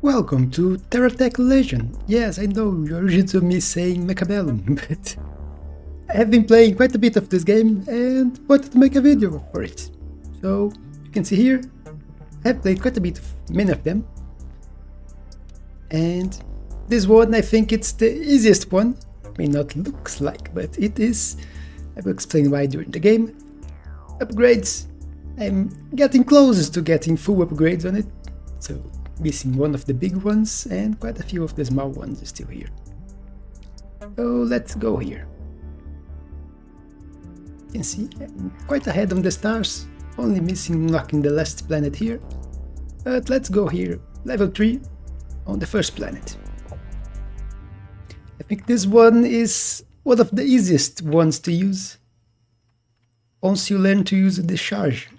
Welcome to Terratech Legion. Yes, I know you're used to me saying Mechabellum, but I have been playing quite a bit of this game and wanted to make a video for it. So, you can see here, I have played quite a bit of many of them. And this one, I think it's the easiest one. May not looks like, but it is. I will explain why during the game. Upgrades. I'm getting closest to getting full upgrades on it. So, missing one of the big ones and quite a few of the small ones are still here. So let's go here. You can see I'm quite ahead on the stars, only missing knocking the last planet here. But let's go here, level 3 on the first planet. I think this one is one of the easiest ones to use once you learn to use the charge.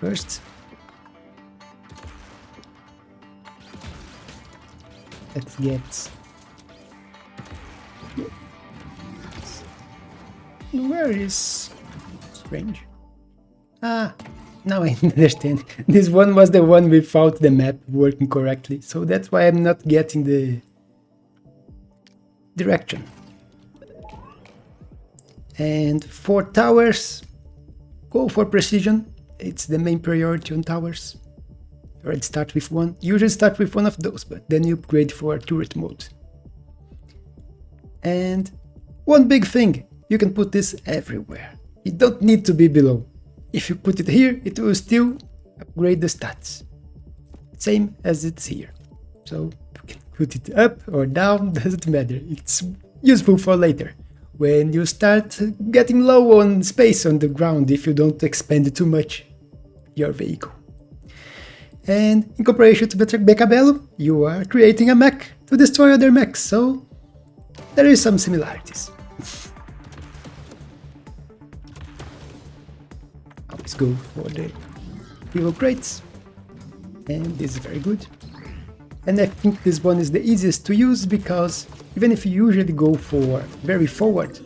First, let's get... Where is... Strange. Ah, now I understand. This one was the one without the map working correctly, so that's why I'm not getting the direction. And for towers, go for precision. It's the main priority on towers. Alright, start with one. Usually start with one of those, but then you upgrade for turret mode. And one big thing, you can put this everywhere. You don't need to be below. If you put it here, it will still upgrade the stats. Same as it's here. So you can put it up or down, doesn't matter. It's useful for later, when you start getting low on space on the ground if you don't expand too much your vehicle. And in comparison to Mechabellum, you are creating a mech to destroy other mechs, so there is some similarities. Always go for the reload crates, and this is very good. And I think this one is the easiest to use because even if you usually go for very forward,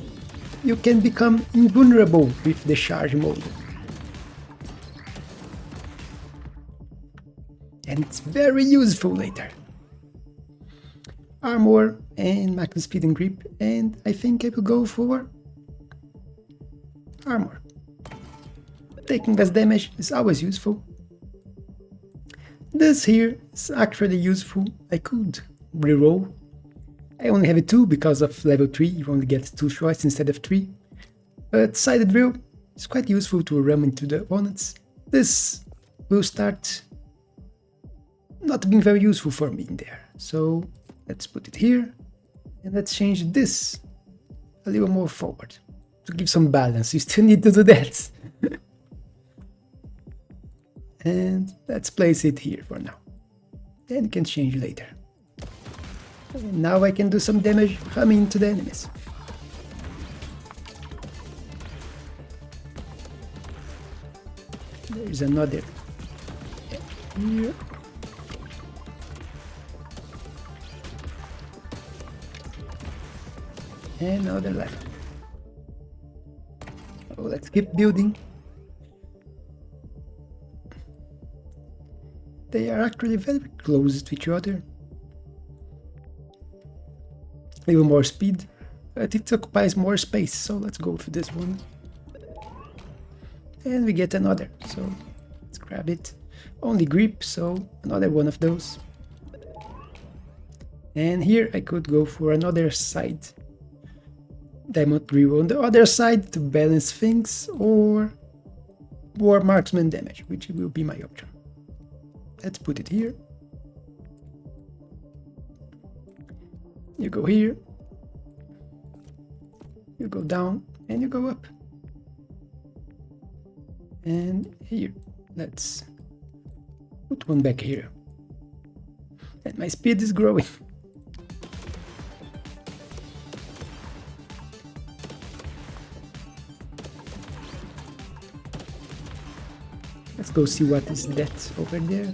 you can become invulnerable with the charge mode. And it's very useful later. Armor and maximum speed and grip, and I think I will go for armor. Taking less damage is always useful. This here is actually useful. I could reroll. I only have a 2 because of level 3, you only get 2 shots instead of 3. But sided drill is quite useful to ram into the opponents. This will start not being very useful for me in there. So let's put it here and let's change this a little more forward to give some balance. You still need to do that. And let's place it here for now. Then you can change later. And now I can do some damage coming into the enemies. There's another here. And another left. So let's keep building. They are actually very close to each other. A little more speed, but it occupies more space, so let's go for this one. And we get another, so let's grab it. Only grip, so another one of those. And here I could go for another side. Diamond drill on the other side to balance things, or more marksman damage, which will be my option. Let's put it here. You go here, you go down, and you go up. And here, let's put one back here. And my speed is growing. Let's go see what is that over there.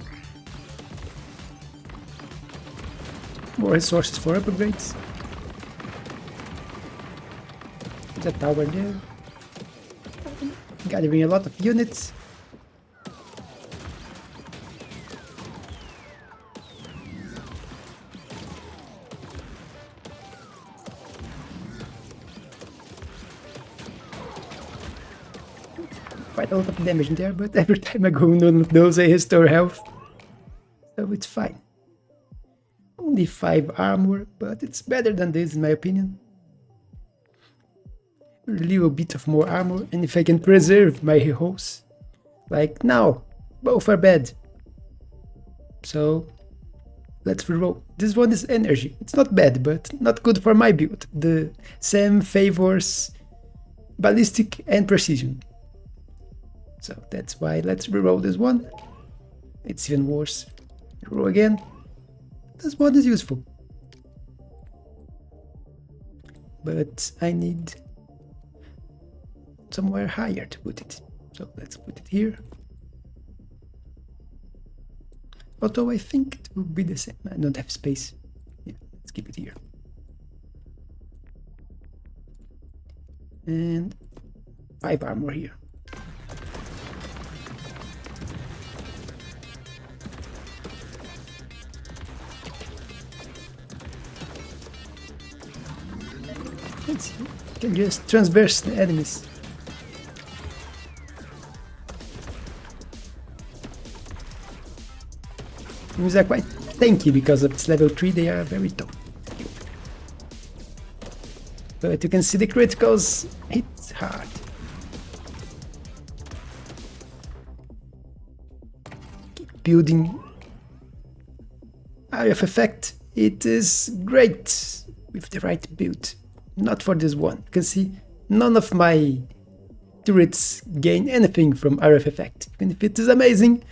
More resources for upgrades. There's a tower there. Gathering a lot of units. quite a lot of damage there, but every time I go on those I restore health. So it's fine. Only 5 armor, but it's better than this in my opinion. A little bit of more armor, and if I can preserve my heroes. Like now, both are bad. So let's reroll. This one is energy. It's not bad, but not good for my build. The Sam favors ballistic and precision. So that's why let's reroll this one. It's even worse. Reroll again. This one is useful. But I need somewhere higher to put it. So let's put it here. Although I think it will be the same. I don't have space. Yeah, let's keep it here. And 5 armor here. Let's see. You can just transverse the enemies. These are quite tanky because of its level 3, they are very tough. But you can see the criticals hit hard. Keep building area of effect. It is great with the right build. Not for this one. You can see none of my turrets gain anything from area of effect. Even if it is amazing,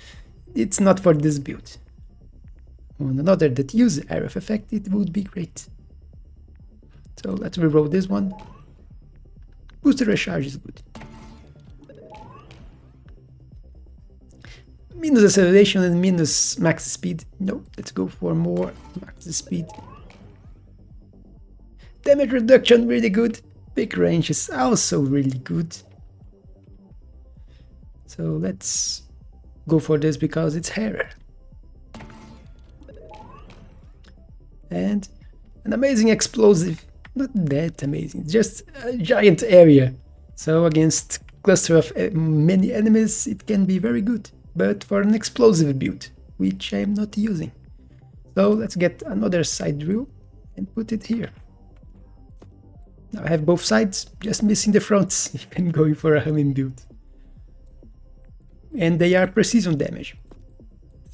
it's not for this build. On another that uses area of effect, it would be great. So let's reroll this one. Booster recharge is good. Minus acceleration and minus max speed. No, let's go for more max speed. Damage reduction really good. Big range is also really good. So let's go for this because it's rarer. And an amazing explosive. Not that amazing, just a giant area. So against cluster of many enemies it can be very good. But for an explosive build, which I am not using. So let's get another side drill and put it here. Now I have both sides, just missing the fronts if I'm going for a humming build. And they are precision damage.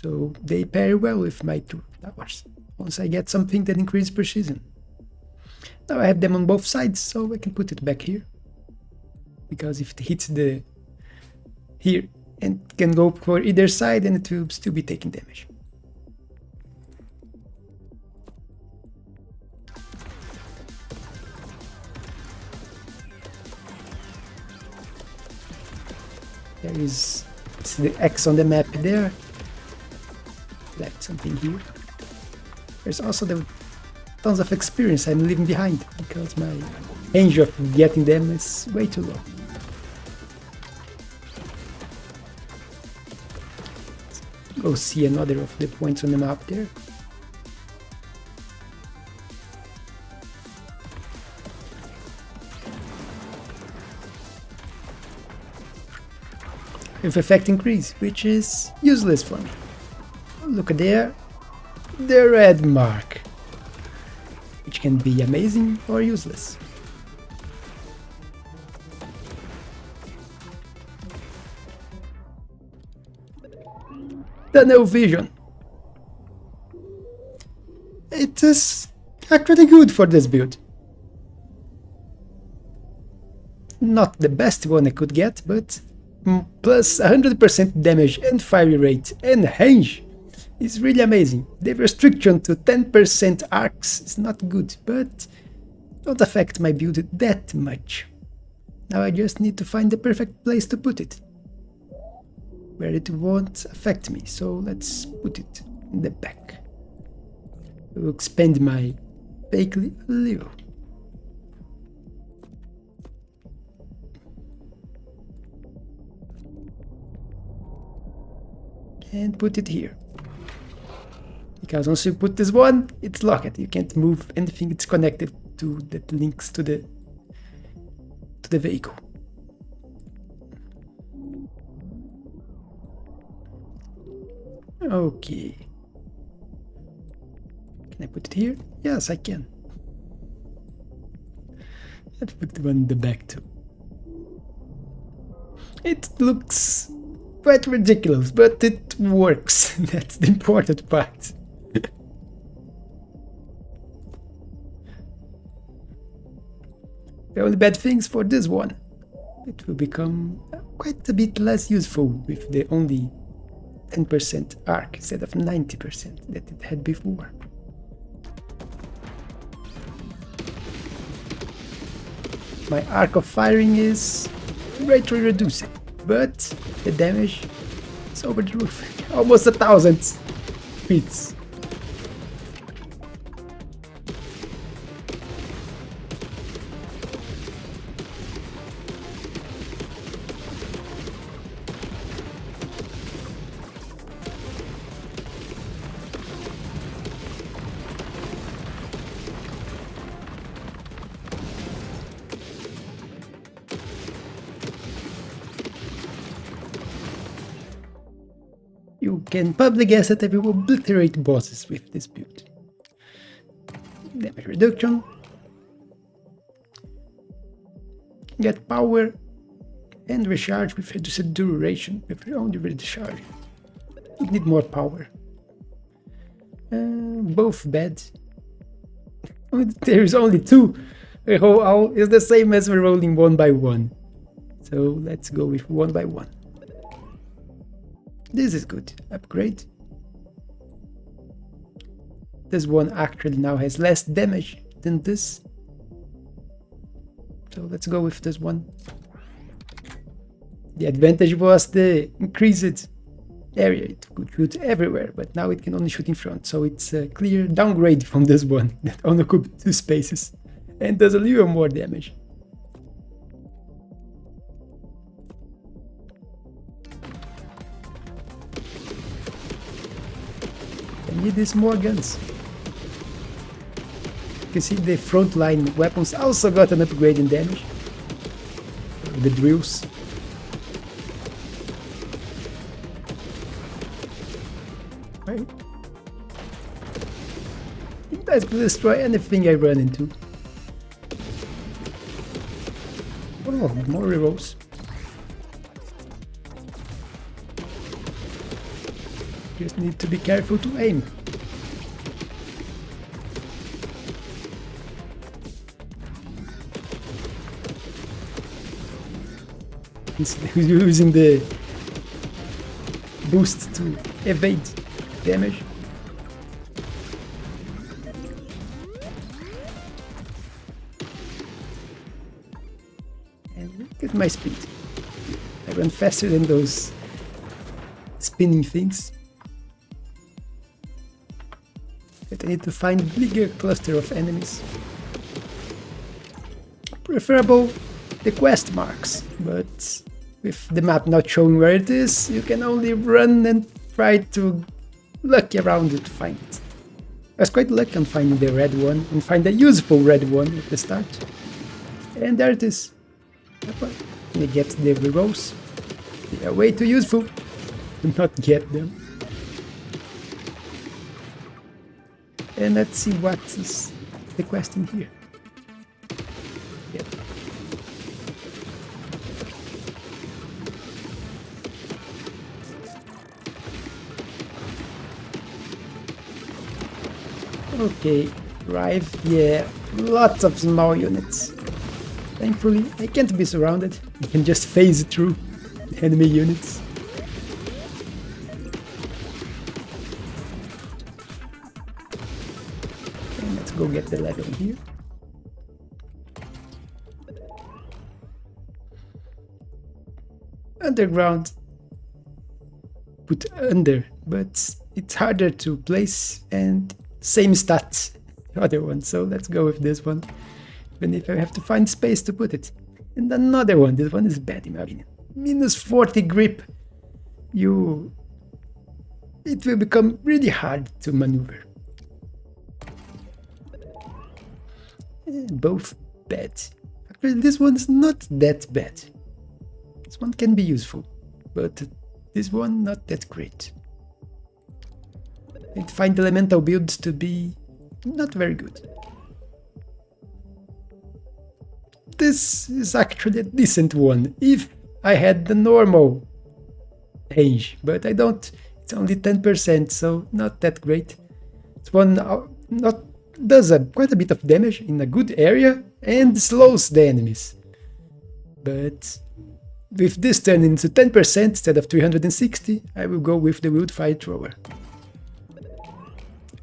So they pair well with my 2 towers. Once I get something that increases precision. Now I have them on both sides, so I can put it back here. Because if it hits the here and can go for either side, and it will still be taking damage. There is the X on the map there. Left something here. There's also the tons of experience I'm leaving behind because my range of getting them is way too low. Let's go see another of the points on the map there. With effect increase, which is useless for me. Look at there, the red mark, which can be amazing or useless. Tunnel vision. It is actually good for this build. Not the best one I could get, but plus 100% damage and fire rate and range is really amazing. The restriction to 10% arcs is not good, but don't affect my build that much. Now I just need to find the perfect place to put it, where it won't affect me. So let's put it in the back. I will expand my vehicle a little. And put it here. Because once you put this one, it's locked. You can't move anything it's connected to that links to the vehicle. Okay. Can I put it here? Yes, I can. Let's put one in the back too. It looks quite ridiculous, but it works. That's the important part. The only bad things for this one, it will become quite a bit less useful with the only 10% arc instead of 90% that it had before. My arc of firing is greatly reducing, but the damage is over the roof. Almost 1,000 hits. You can probably guess that I will obliterate bosses with this build. Damage reduction. Get power and recharge with reduced duration with only recharge. You need more power. Both bad. There is only two. The whole owl is the same as we're rolling one by one. So let's go with one by one. This is good. Upgrade. This one actually now has less damage than this. So let's go with this one. The advantage was the increased area. It could shoot everywhere, but now it can only shoot in front. So it's a clear downgrade from this one that only occupies 2 spaces and does a little more damage. I need these more guns. You can see the frontline weapons also got an upgrade in damage. The drills. Right. It does destroy anything I run into. Oh, more rerolls. Just need to be careful to aim. He's using the boost to evade damage. And look at my speed. I run faster than those spinning things. But I need to find a bigger cluster of enemies. Preferable the quest marks, but with the map not showing where it is, you can only run and try to luck around it to find it. I was quite lucky on finding the red one and find a useful red one at the start. And there it is. You get the rerolls. They are way too useful to not get them. And let's see what is the quest in here. Yeah. Okay, drive, yeah, lots of small units. Thankfully, I can't be surrounded. I can just phase through enemy units. And let's go get the level here. Underground. Put under, but it's harder to place and same stats, the other one, so let's go with this one, even if I have to find space to put it. And another one, this one is bad in my opinion. Minus 40 grip. It will become really hard to maneuver. Both bad. Actually, this one's not that bad. This one can be useful, but this one not that great. I find elemental builds to be not very good. This is actually a decent one, if I had the normal range, but I don't. It's only 10%, so not that great. It's one not does quite a bit of damage in a good area and slows the enemies. But with this turning into 10% instead of 360, I will go with the Wildfire Thrower.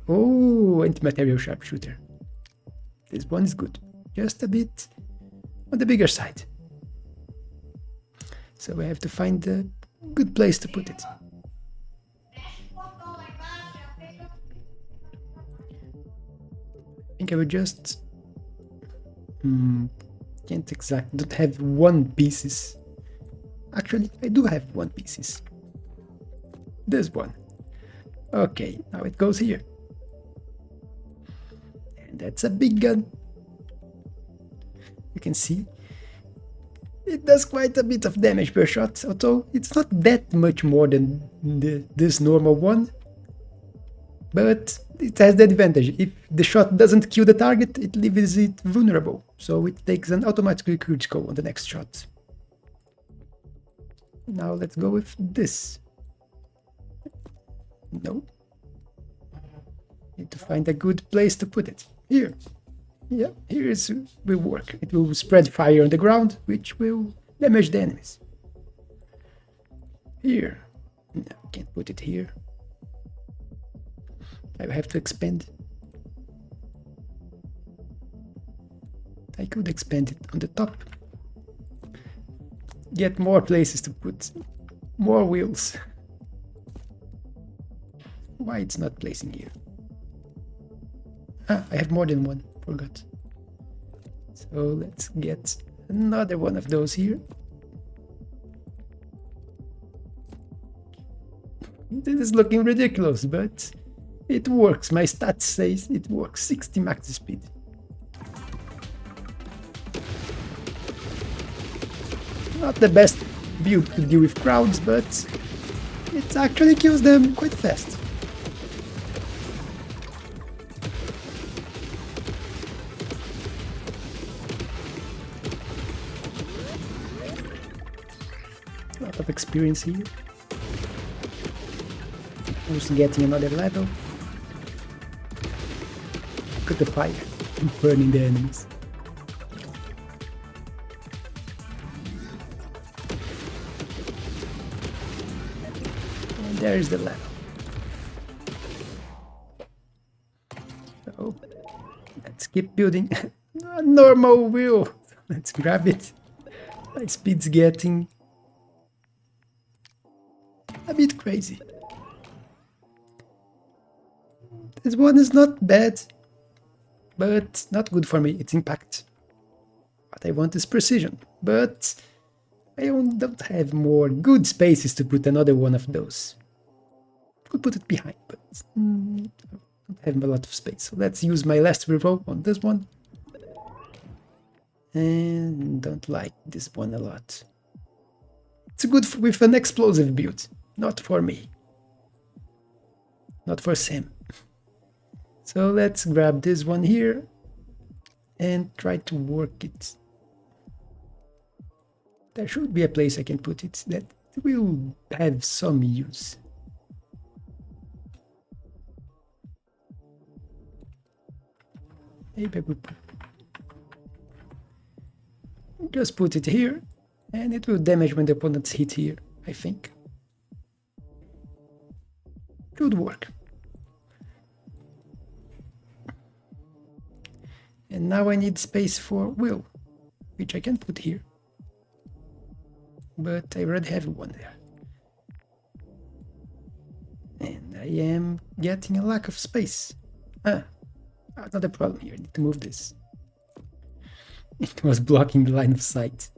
Oh, anti-material sharpshooter. This one is good. Just a bit on the bigger side. So I have to find a good place to put it. I think I will just... can't exactly... don't have one pieces. Actually, I do have one pieces. This one. Okay, now it goes here. And that's a big gun. You can see it does quite a bit of damage per shot, although it's not that much more than this normal one. But it has the advantage: if the shot doesn't kill the target, it leaves it vulnerable, so it takes an automatically critical on the next shot. Now let's go with this. No. Need to find a good place to put it. Here. Yeah, here will work. It will spread fire on the ground, which will damage the enemies. Here. No, can't put it here. I will have to expand. I could expand it on the top. Get more places to put more wheels. Why it's not placing here? Ah, I have more than one. Forgot. So let's get another one of those here. This is looking ridiculous, but it works. My stats says it works. 60 max speed. Not the best build to deal with crowds, but it actually kills them quite fast. A lot of experience here. Also getting another level. Look at the fire burning the enemies. And there is the level. So let's keep building a normal wheel. Let's grab it. My speed's getting a bit crazy. This one is not bad, but not good for me. It's impact. What I want is precision, but I don't have more good spaces to put another one of those. Could put it behind, but I don't have a lot of space. So let's use my last reroll on this one. And don't like this one a lot. It's good with an explosive build, not for me. Not for Sam. So let's grab this one here and try to work it. There should be a place I can put it that will have some use. Maybe I will just put it here, and it will damage when the opponents hit here, I think. Should work. And now I need space for will, which I can put here. But I already have one there. And I am getting a lack of space. Another problem here. I need to move this. It was blocking the line of sight.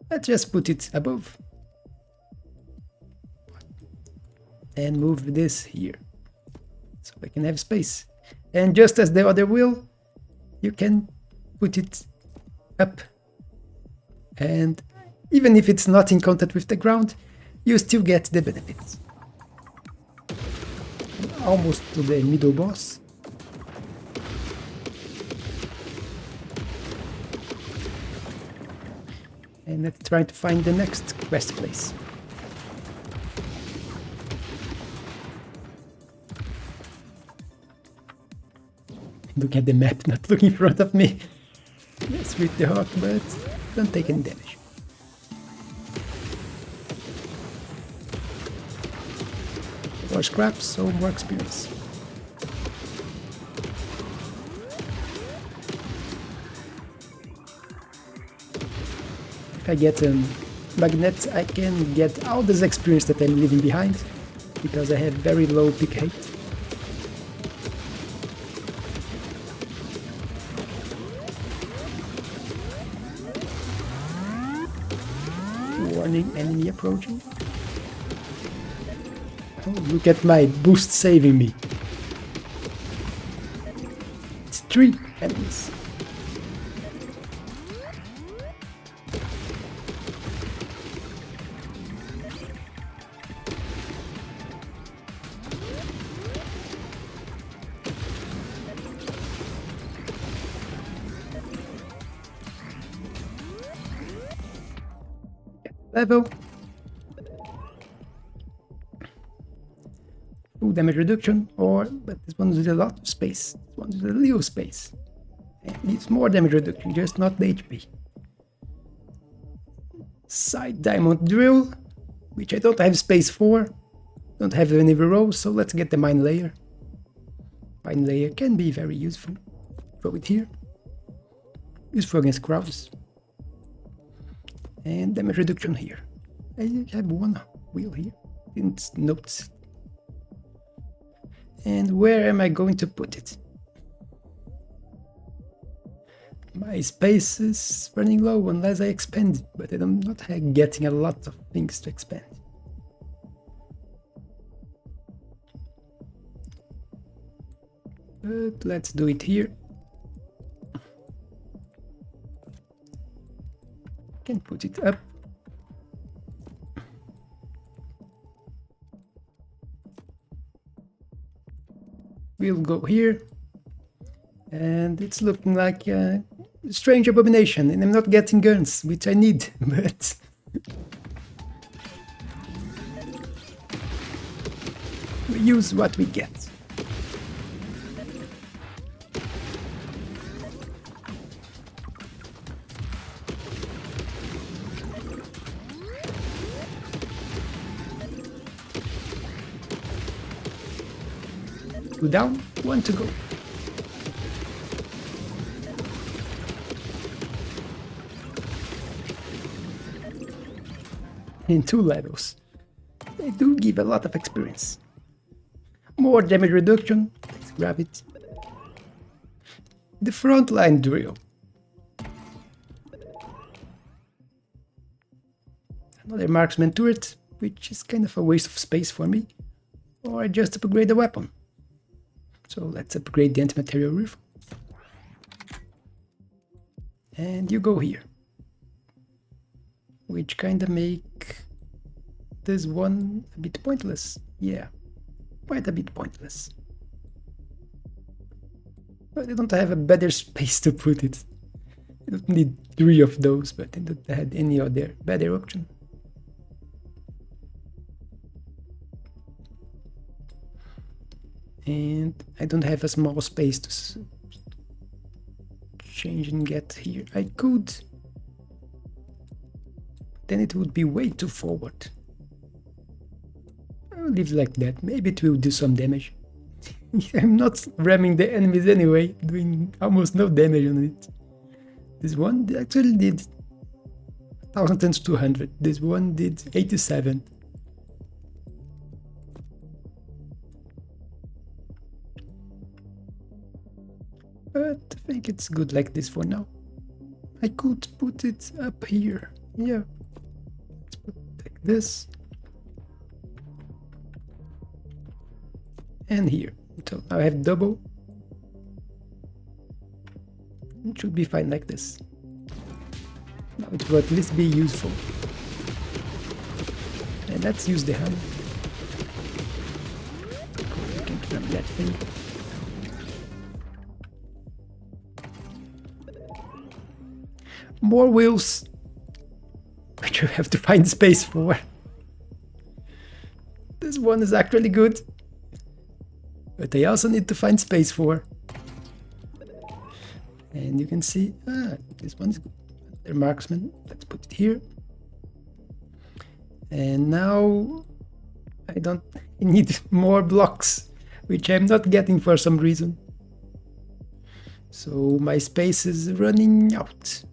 Let's just put it above. And move this here. So I can have space. And just as the other wheel, you can put it up. And even if it's not in contact with the ground, you still get the benefits. almost to the middle boss. And let's try to find the next quest place. Look at the map, not looking in front of me. Let's reach the hawk, but don't take any damage. More scraps, so more experience. If I get a magnet, I can get all this experience that I'm leaving behind, because I have very low pick height. Warning, enemy approaching. Oh, look at my boost saving me. It's 3 enemies. Level. Full damage reduction, but this one is a lot of space. This one is a little space. It needs more damage reduction, just not the HP. Side diamond drill, which I don't have space for. Don't have any rows, so let's get the mine layer. Mine layer can be very useful. Throw it here. Useful against crowds. And damage reduction here. I have one wheel here. Didn't notice. And where am I going to put it? My space is running low unless I expand, but I'm not getting a lot of things to expand. But let's do it here. Can put it up. We'll go here. And it's looking like a strange abomination, and I'm not getting guns, which I need, but we use what we get. Two down, one to go. In 2 levels. They do give a lot of experience. More damage reduction. Let's grab it. The frontline drill. Another marksman turret, which is kind of a waste of space for me. Or I just upgrade the weapon. So let's upgrade the anti-material rifle. And you go here. Which kinda make this one a bit pointless. Yeah, quite a bit pointless. But I don't have a better space to put it. I don't need 3 of those, but I don't have any other better option. And I don't have a small space to change and get here. I could. Then it would be way too forward. I'll leave it like that. Maybe it will do some damage. I'm not ramming the enemies anyway, doing almost no damage on it. This one actually did 1200. This one did 87. But I think it's good like this for now. I could put it up here. Yeah. Let's put it like this. And here. So now I have double. It should be fine like this. Now it will at least be useful. And let's use the hammer. We can that thing. More wheels, which you have to find space for. This one is actually good, but I also need to find space for. And you can see, this one's good. Their marksman. Let's put it here. And now I don't need more blocks, which I'm not getting for some reason. So my space is running out.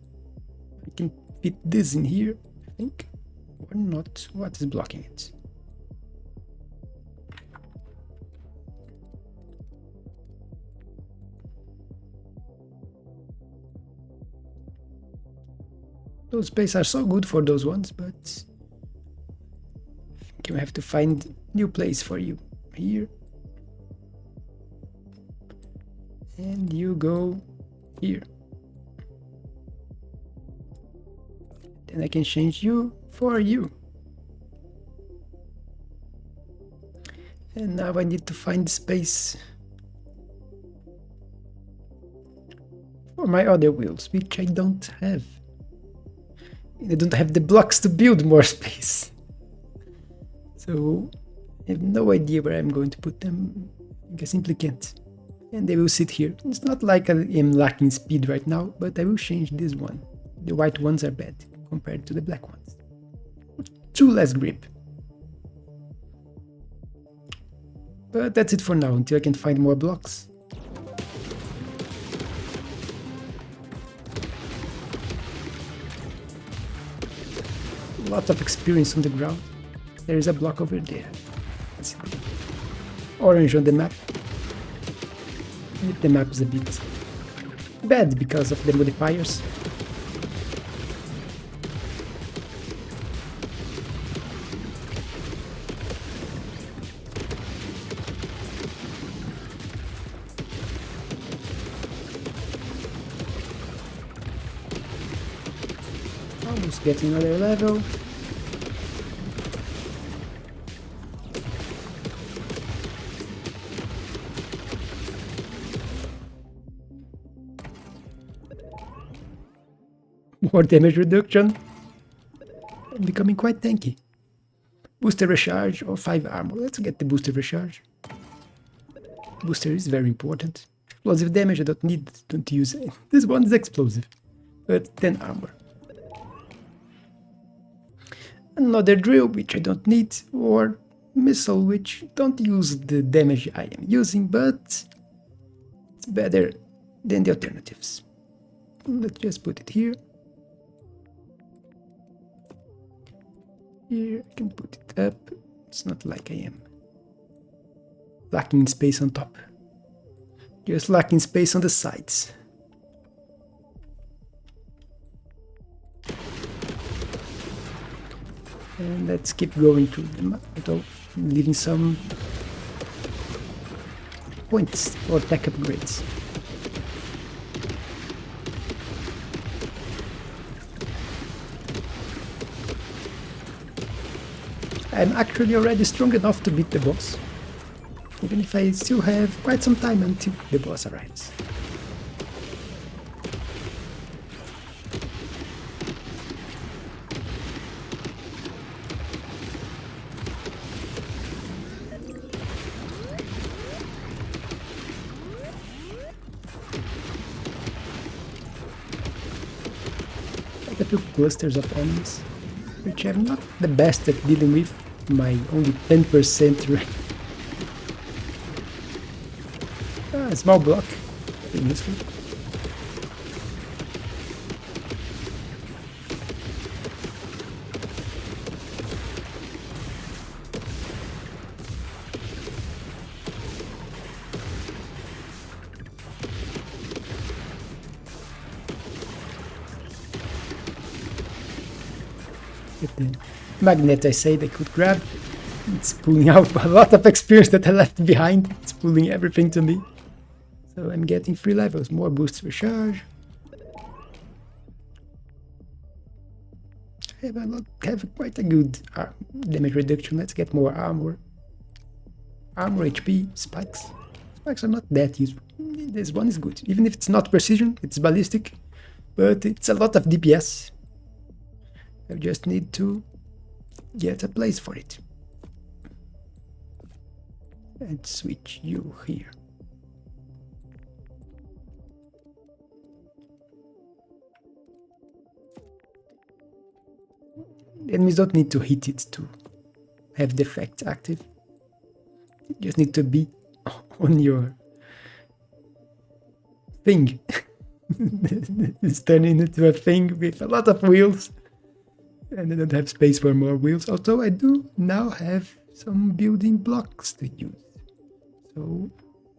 I can fit this in here, I think, or not. What is blocking it? Those spaces are so good for those ones, but I think you have to find new place for you. Here. And you go here. Then I can change you for you. And now I need to find space for my other wheels, which I don't have. I don't have the blocks to build more space. So I have no idea where I'm going to put them. I simply can't. And they will sit here. It's not like I am lacking speed right now, but I will change this one. The white ones are bad compared to the black ones. Too less grip. But that's it for now, until I can find more blocks. A lot of experience on the ground. There is a block over there. Let's see. Orange on the map. The map is a bit bad because of the modifiers. Almost getting another level. More damage reduction. I'm becoming quite tanky. Booster recharge or 5 armor. Let's get the booster recharge. Booster is very important. Explosive damage I don't use it. This one is explosive. But 10 armor. Another drill which I don't need, or missile which don't use the damage I am using, but it's better than the alternatives. Let's just put it here. Here I can put it up. It's not like I am lacking space on top. Just lacking space on the sides. And let's keep going through the map, leaving some points for tech upgrades. I'm actually already strong enough to beat the boss, even if I still have quite some time until the boss arrives. A few clusters of enemies, which I'm not the best at dealing with. My only 10% rank. A small block, pretty useful. With the magnet I say they could grab. It's pulling out a lot of experience that I left behind. It's pulling everything to me. So I'm getting 3 levels, more boosts for charge. I have quite a good damage reduction. Let's get more armor. Armor, HP, spikes. Spikes are not that useful. This one is good. Even if it's not precision, it's ballistic, but it's a lot of DPS. I just need to get a place for it. And switch you here. Enemies don't need to hit it to have the effect active. You just need to be on your thing. It's turning into a thing with a lot of wheels. And I don't have space for more wheels. Although I do now have some building blocks to use. So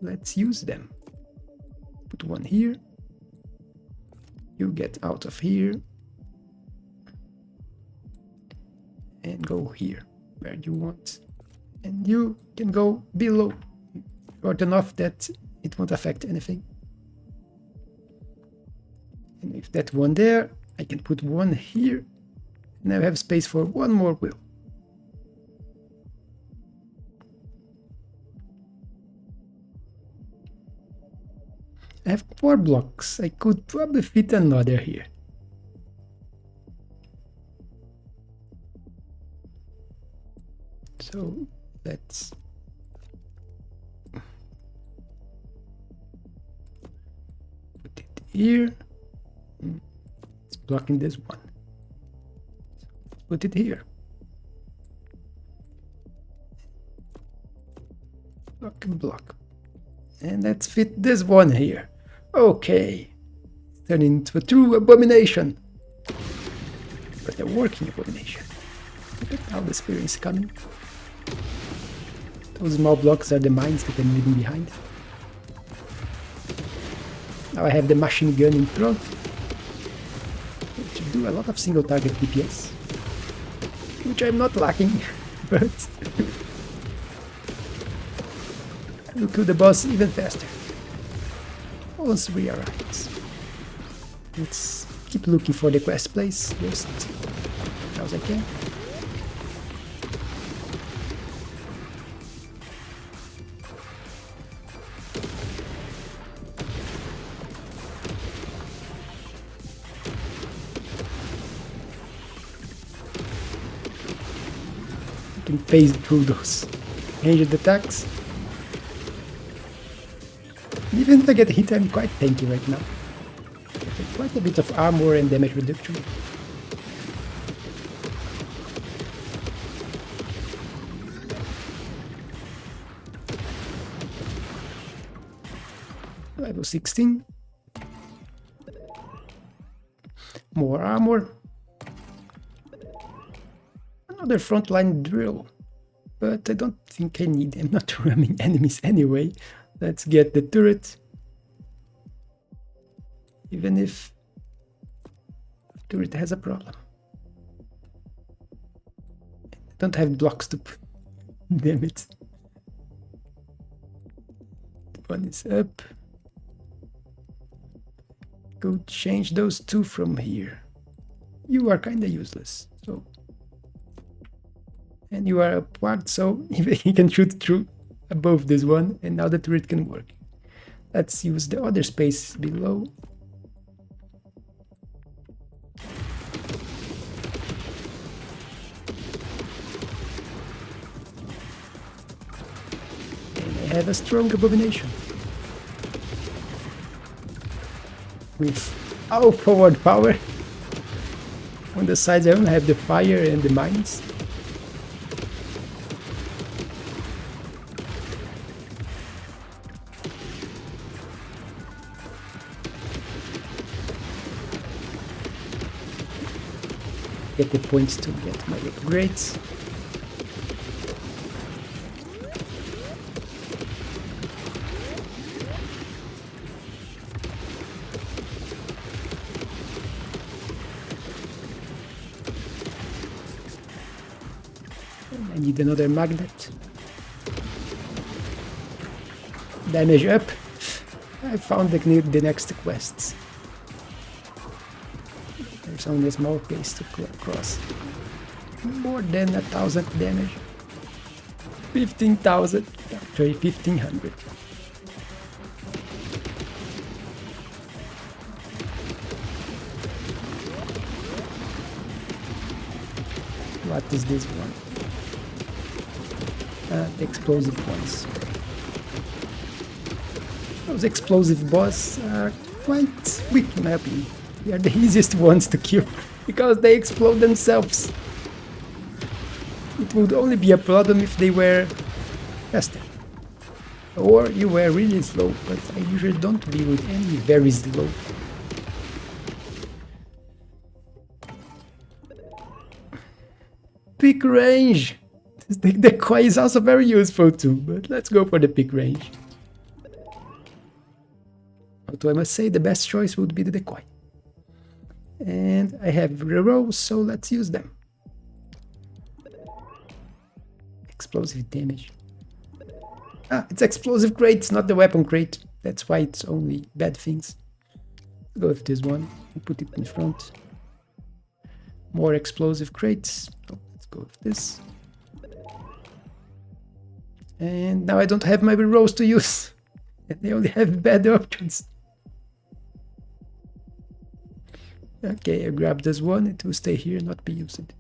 let's use them. Put one here. You get out of here. And go here where you want. And you can go below. Short enough that it won't affect anything. And if that one there, I can put one here. And I have space for one more wheel. I have 4 blocks. I could probably fit another here. So let's put it here. It's blocking this one. Let's put it here. Block and block. And let's fit this one here. Okay. It's turning into a true abomination. But a working abomination. Look at how the spirit is coming. Those small blocks are the mines that I'm leaving behind. Now I have the machine gun in front, which do a lot of single target DPS, which I'm not lacking, but I will kill the boss even faster once we arrive. Let's keep looking for the quest place just as far as I can. Can phase through those ranged attacks. Even if I get hit, I'm quite tanky right now. Quite a bit of armor and damage reduction. Level 16. More armor. Another frontline drill, but I don't think I need. I'm not ramming enemies anyway. Let's get the turret. Even if the turret has a problem. I don't have blocks to put. Damn it. One is up. Go change those 2 from here. You are kinda useless, so. And you are upward, so he can shoot through above this one, and now the turret can work. Let's use the other space below. And I have a strong abomination. With our forward power. On the sides I only have the fire and the mines. Get the points to get my upgrades. And I need another magnet. Damage up. I found the next quests. There's only a small place to cross. More than 1,000 damage. 15,000. Sorry, 1,500. What is this one? Explosive ones. Those explosive boss are quite weak in my opinion. They are the easiest ones to kill because they explode themselves. It would only be a problem if they were faster. Or you were really slow, but I usually don't deal with any very slow. Pick range! The decoy is also very useful too, but let's go for the pick range. Although I must say the best choice would be the decoy. And I have reroll, so let's use them. Explosive damage. Ah, it's explosive crate, not the weapon crate. That's why it's only bad things. Let's go with this one and put it in front. More explosive crates. Oh, let's go with this. And now I don't have my rerolls to use. And I only have bad options. Okay, I grab this one. It will stay here, not be used.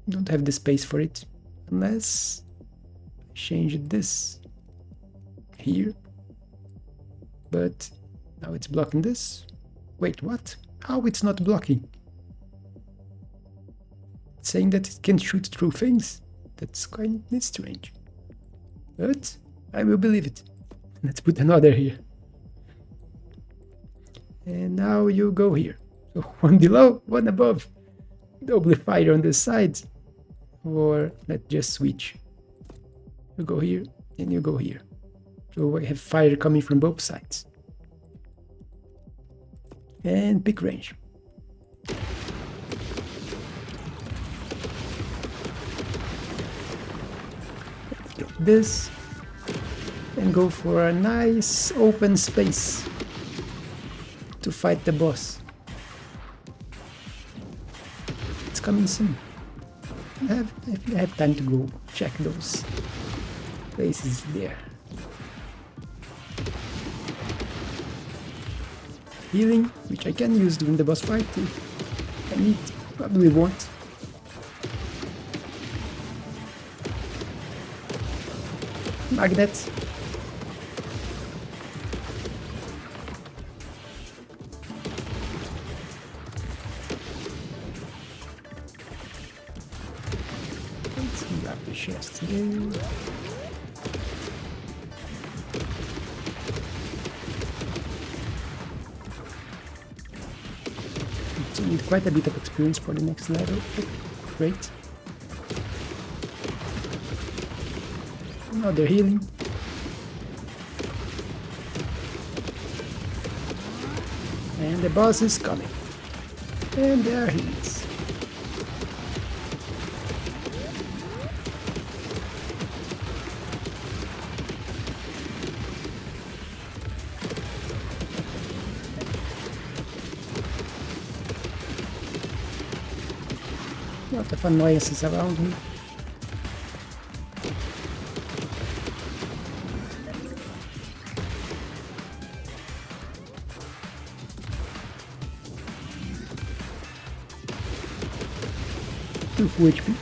Don't have the space for it. Unless I change this here. But now it's blocking this. Wait, what? How it's not blocking? It's saying that it can shoot through things. That's quite strange. But I will believe it. Let's put another here. And now you go here. So one below, one above. Double fire on the sides. Or let's just switch. You go here and you go here. So I have fire coming from both sides. And pick range. Get this and go for a nice open space to fight the boss. It's coming soon. If you have time to go check those places there. Healing, which I can use during the boss fight if I need, probably won't. Magnet. Let's grab the chest there. So you need quite a bit of experience for the next level. Great. Another healing. And the boss is coming. And there he is. Lot of annoyances around me. Two full HP.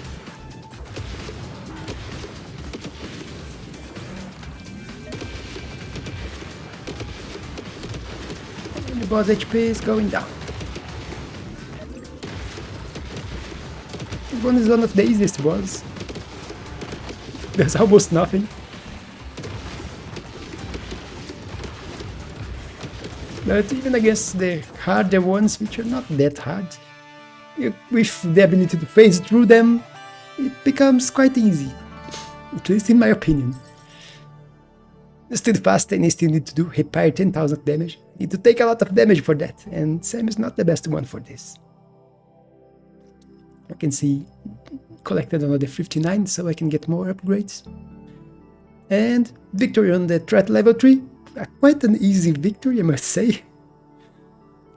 And the boss HP is going down. This one is one of the easiest ones. There's almost nothing. But even against the harder ones, which are not that hard, with the ability to phase through them, it becomes quite easy. At least in my opinion. Still fast and I still need to do repair 10,000 damage. Need to take a lot of damage for that, and Sam is not the best one for this. I can see collected another 59, so I can get more upgrades. And victory on the threat level 3. Quite an easy victory, I must say.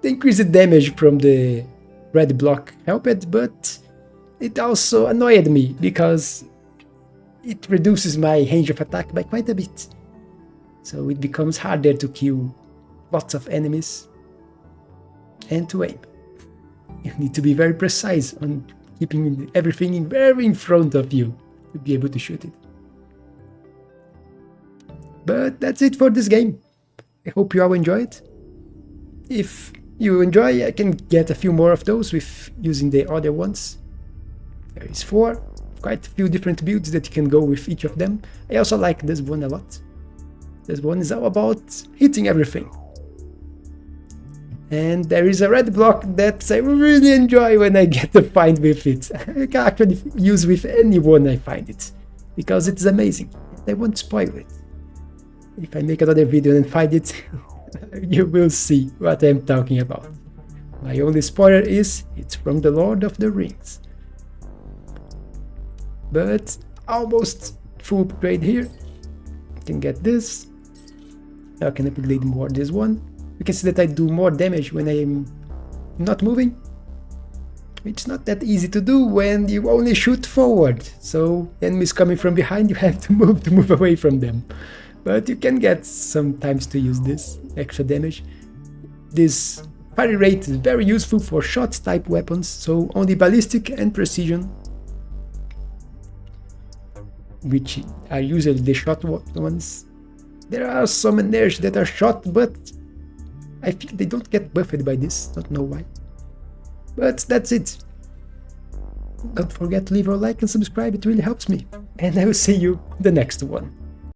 The increased damage from the red block helped, but it also annoyed me because it reduces my range of attack by quite a bit. So it becomes harder to kill lots of enemies and to aim. You need to be very precise on keeping everything very in front of you to be able to shoot it. But that's it for this game. I hope you all enjoy it. If you enjoy, I can get a few more of those with using the other ones. There is 4, quite a few different builds that you can go with each of them. I also like this one a lot. This one is all about hitting everything. And there is a red block that I really enjoy when I get to find with it. I can actually use with anyone I find it, because it's amazing. I won't spoil it. If I make another video and find it, you will see what I'm talking about. My only spoiler is it's from the Lord of the Rings. But almost full upgrade here. I can get this. Now I can upgrade more this one. You can see that I do more damage when I'm not moving. It's not that easy to do when you only shoot forward. So enemies coming from behind, you have to move away from them. But you can get sometimes to use this extra damage. This fire rate is very useful for shot type weapons, so only ballistic and precision, which are usually the shot ones. There are some energy that are shot, but I think they don't get buffed by this, don't know why. But that's it. Don't forget to leave a like and subscribe, it really helps me. And I will see you in the next one.